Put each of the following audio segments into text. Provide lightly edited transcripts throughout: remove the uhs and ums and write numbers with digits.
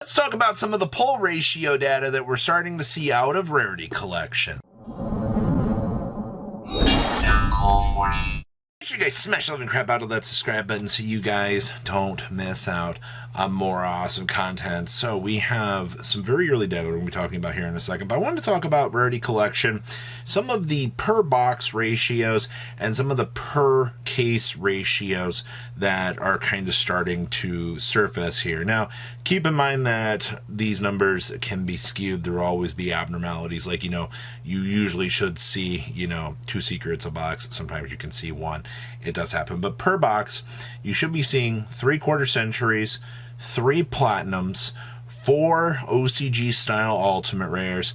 Let's talk about some of the pull ratio data that we're starting to see out of Rarity Collection. Make sure you guys smash the living crap out of that subscribe button so you guys don't miss out on more awesome content. So we have some very early data we're going to be talking about here in a second, but I wanted to talk about Rarity Collection, some of the per box ratios and some of the per case ratios that are kind of starting to surface here. Now, keep in mind that these numbers can be skewed. There will always be abnormalities. Like, you usually should see, 2 secrets a box. Sometimes you can see 1. It does happen. But per box, you should be seeing 3/4 centuries, 3 platinums, 4 OCG style ultimate rares,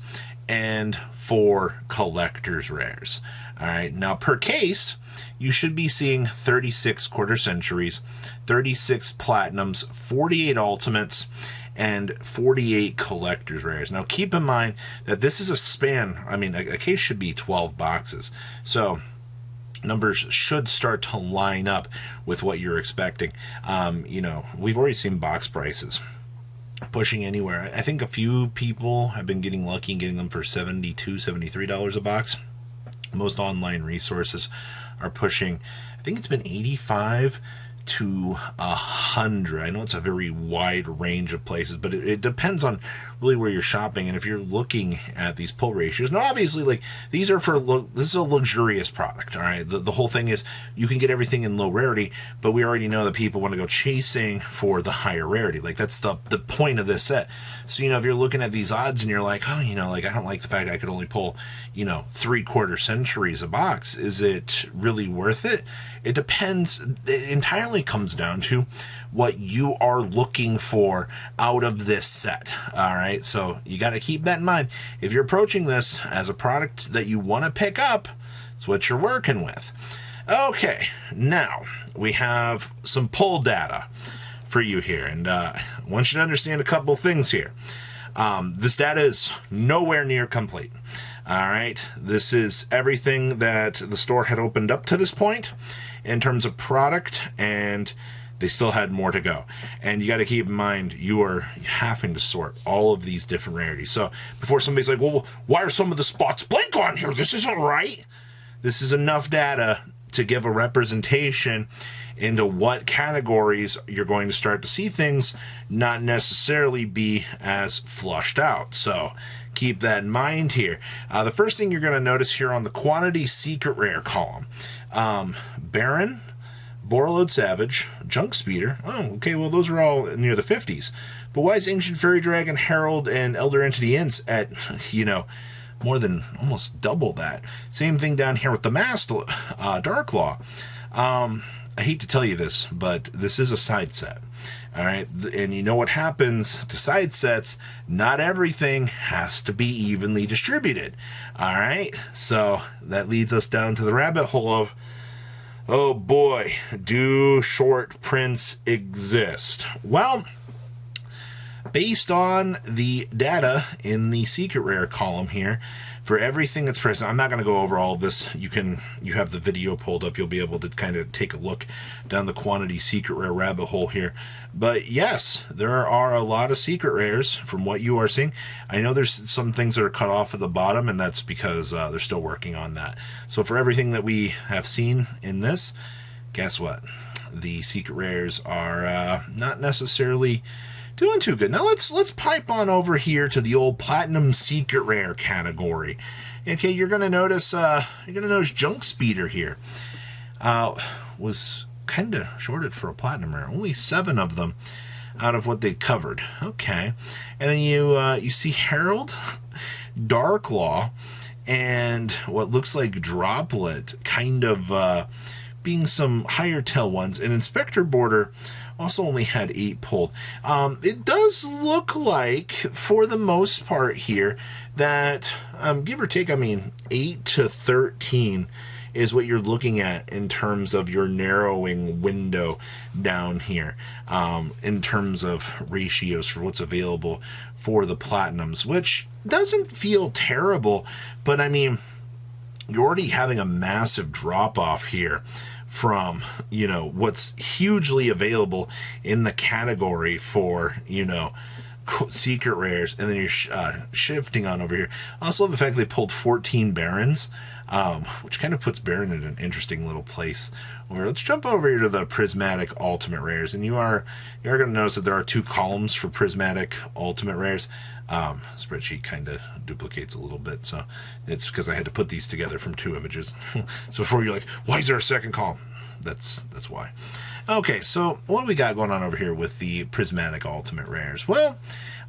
and 4 collector's rares. All right. Now, per case, you should be seeing 36 quarter centuries, 36 platinums, 48 ultimates, and 48 collector's rares. Now, keep in mind that this is a span. I mean, a case should be 12 boxes. So numbers should start to line up with what you're expecting. We've already seen box prices pushing anywhere. I think a few people have been getting lucky and getting them for $72, $73 a box. Most online resources are pushing, I think it's been 85 to 100. I know it's a very wide range of places, but it depends on really where you're shopping. And if you're looking at these pull ratios, now obviously, like, these are this is a luxurious product. All right, the whole thing is you can get everything in low rarity, but we already know that people want to go chasing for the higher rarity. Like, that's the point of this set. So if you're looking at these odds and you're like, oh, I don't like the fact I could only pull 3/4 centuries a box. Is it really worth it? It depends. It entirely comes down to what you are looking for out of this set. All right, so you got to keep that in mind. If you're approaching this as a product that you want to pick up, it's what you're working with. Okay, now we have some pull data for you here, and I want you to understand a couple things here. This data is nowhere near complete. All right, this is everything that the store had opened up to this point in terms of product, and they still had more to go. And you got to keep in mind, you are having to sort all of these different rarities. So before somebody's like, well, why are some of the spots blank on here? This isn't right. This is enough data to give a representation into what categories you're going to start to see things not necessarily be as flushed out. So keep that in mind here. The first thing you're going to notice here on the quantity secret rare column, Baron, Borreload Savage, Junk Speeder. Oh, okay, well, those are all near the 50s. But why is Ancient Fairy Dragon, Herald, and Elder Entity Ints at, more than almost double that? Same thing down here with the Masked Darklaw. I hate to tell you this, but this is a side set. All right, and you know what happens to side sets? Not everything has to be evenly distributed. All right, so that leads us down to the rabbit hole of, oh boy, do short prints exist? Well, based on the data in the secret rare column here, for everything that's present, I'm not going to go over all of this. You have the video pulled up. You'll be able to kind of take a look down the quantity secret rare rabbit hole here. But yes, there are a lot of secret rares from what you are seeing. I know there's some things that are cut off at the bottom, and that's because they're still working on that. So for everything that we have seen in this, guess what? The secret rares are not necessarily doing too good. Now let's pipe on over here to the old platinum secret rare category. Okay, you're gonna notice Junk Speeder here was kind of shorted for a platinum rare. Only 7 of them out of what they covered. Okay, and then you see Herald, Darklaw, and what looks like Droplet, kind of being some higher tail ones, and Inspector Border also only had 8 pulled. It does look like, for the most part here, that give or take, 8 to 13 is what you're looking at in terms of your narrowing window down here, in terms of ratios for what's available for the platinums, which doesn't feel terrible, but you're already having a massive drop off here from, what's hugely available in the category for, secret rares, and then you're shifting on over here. I also love the fact they pulled 14 Barons, which kind of puts Baron in an interesting little place. Where let's jump over here to the Prismatic Ultimate Rares, and you are going to notice that there are 2 columns for Prismatic Ultimate Rares. Spreadsheet kind of duplicates a little bit, so it's because I had to put these together from 2 images. So before you're like, why is there a second column? That's why. Okay, so what do we got going on over here with the Prismatic Ultimate Rares? Well,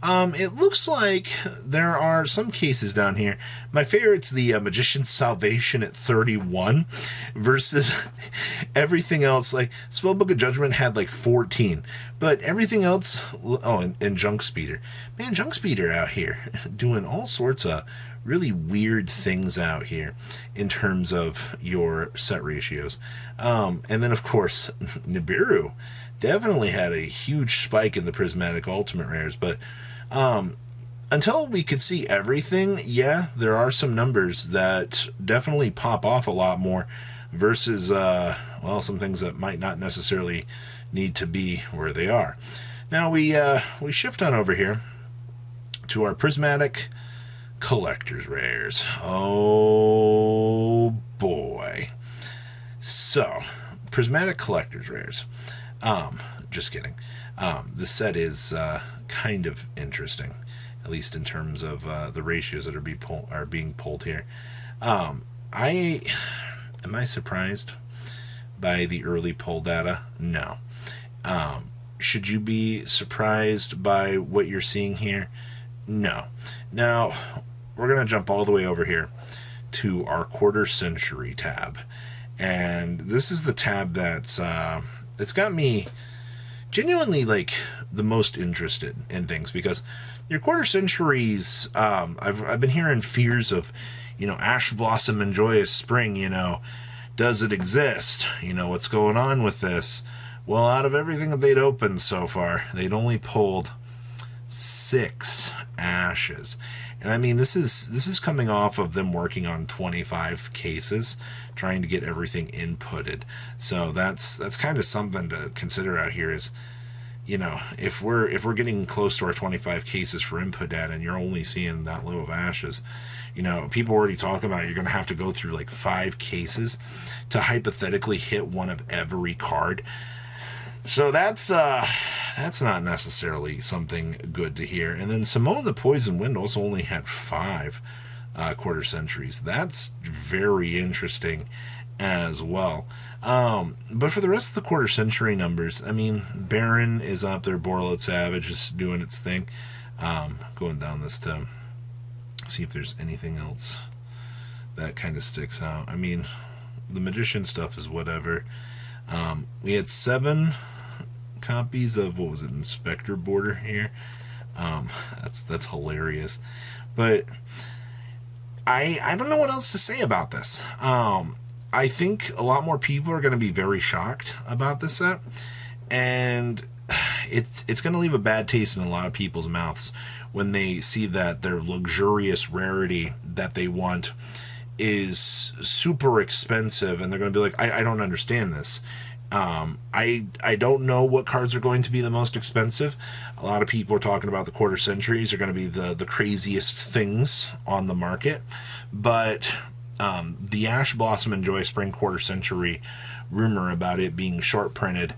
it looks like there are some cases down here. My favorite's the Magician's Salvation at 31 versus everything else. Like, Spellbook of Judgment had like 14, but everything else... Oh, and Junk Speeder. Man, Junk Speeder out here doing all sorts of really weird things out here in terms of your set ratios. And then, of course, Nibiru definitely had a huge spike in the Prismatic Ultimate Rares, but until we could see everything, yeah, there are some numbers that definitely pop off a lot more versus, well, some things that might not necessarily need to be where they are. Now, we shift on over here to our Prismatic Collector's Rares. Oh boy. So, Prismatic Collector's Rares. Just kidding. This set is kind of interesting, at least in terms of the ratios that are being pulled here. Am I surprised by the early pull data? No. Should you be surprised by what you're seeing here? No. Now, we're going to jump all the way over here to our quarter century tab. And this is the tab that's it's got me genuinely like the most interested in things, because your quarter centuries, I've been hearing fears of, Ash Blossom and Joyous Spring, does it exist? What's going on with this? Well, out of everything that they'd opened so far, they'd only pulled 6 ashes. And I mean, this is coming off of them working on 25 cases, trying to get everything inputted. So that's kind of something to consider out here is, if we're getting close to our 25 cases for input data and you're only seeing that low of ashes, people already talking about you're going to have to go through like 5 cases to hypothetically hit one of every card. So that's not necessarily something good to hear. And then Simone the Poison Wind also only had 5 quarter centuries. That's very interesting as well. But for the rest of the quarter century numbers, I mean, Baron is up there, Borreload Savage is doing its thing. Going down this to see if there's anything else that kind of sticks out. I mean, the Magician stuff is whatever. We had 7 copies of, what was it, Inspector Border here. That's hilarious. But I don't know what else to say about this. I think a lot more people are going to be very shocked about this set, and it's going to leave a bad taste in a lot of people's mouths when they see that their luxurious rarity that they want is super expensive, and they're going to be like, I don't understand this. I don't know what cards are going to be the most expensive. A lot of people are talking about the quarter centuries are going to be the craziest things on the market, but the Ash Blossom and Joy Spring quarter century rumor about it being short printed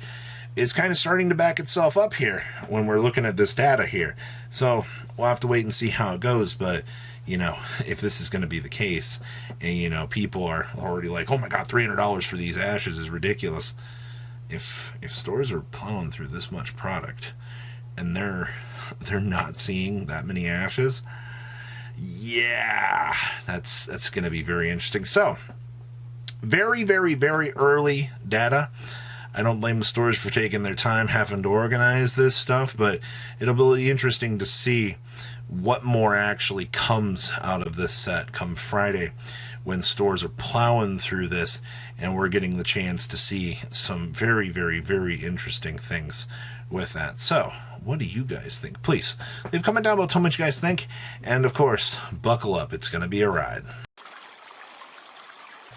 is kind of starting to back itself up here when we're looking at this data here. So we'll have to wait and see how it goes, but if this is going to be the case, and people are already like, oh my god, $300 for these ashes is ridiculous. If stores are plowing through this much product and they're not seeing that many ashes, yeah, that's going to be very interesting. So, very, very, very early data. I don't blame the stores for taking their time having to organize this stuff, but it'll be really interesting to see what more actually comes out of this set come Friday, when stores are plowing through this and we're getting the chance to see some very, very, very interesting things with that. So, what do you guys think? Please leave a comment down below, tell me what you guys think, and of course, buckle up, it's going to be a ride.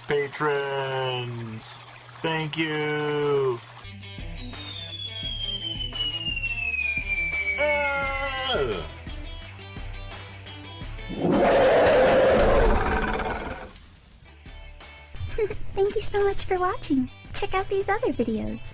Patrons, thank you. ya! Thank you so much for watching. Check out these other videos.